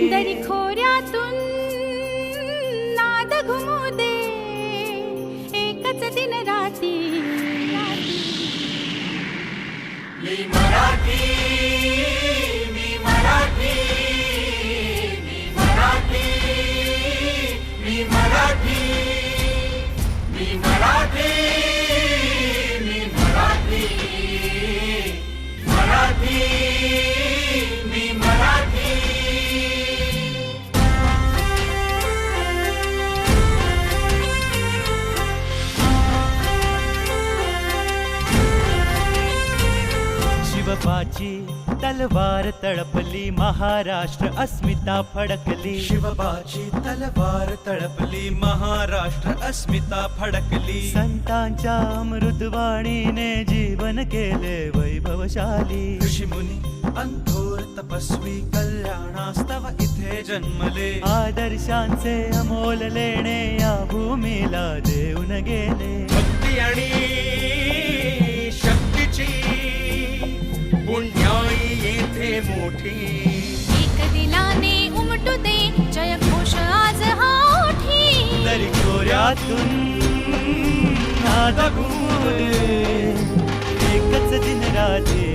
दरी खोऱ्यातून नाद घुमू दे, एकच दिन राती. मी मराठी, मी मराठी, मी मराठी, मी मराठी, मी मराठी, मी मराठी, मराठी, मी मराठी. शिवबाची तलवार तळपली, महाराष्ट्र अस्मिता फडकली. शिवबाची तलवार तळपली, महाराष्ट्र अस्मिता फडकली. संतांच्या अमृतवाणीने जीवन केले वैभवशाली. ऋषीमुनी अंथोर तपस्वी कल्याणास्तव इथे जन्मले. आदर्शांचे अमोल लेणे या भूमीला देऊन गेले. भक्ती आणि शक्तीची पुण्याई येथे मोठी. एक दिलाने उमटू दे जय घोष आज हा ओठी. दरी खोऱ्यातून नाद घुमू दे, एकच दिन राती.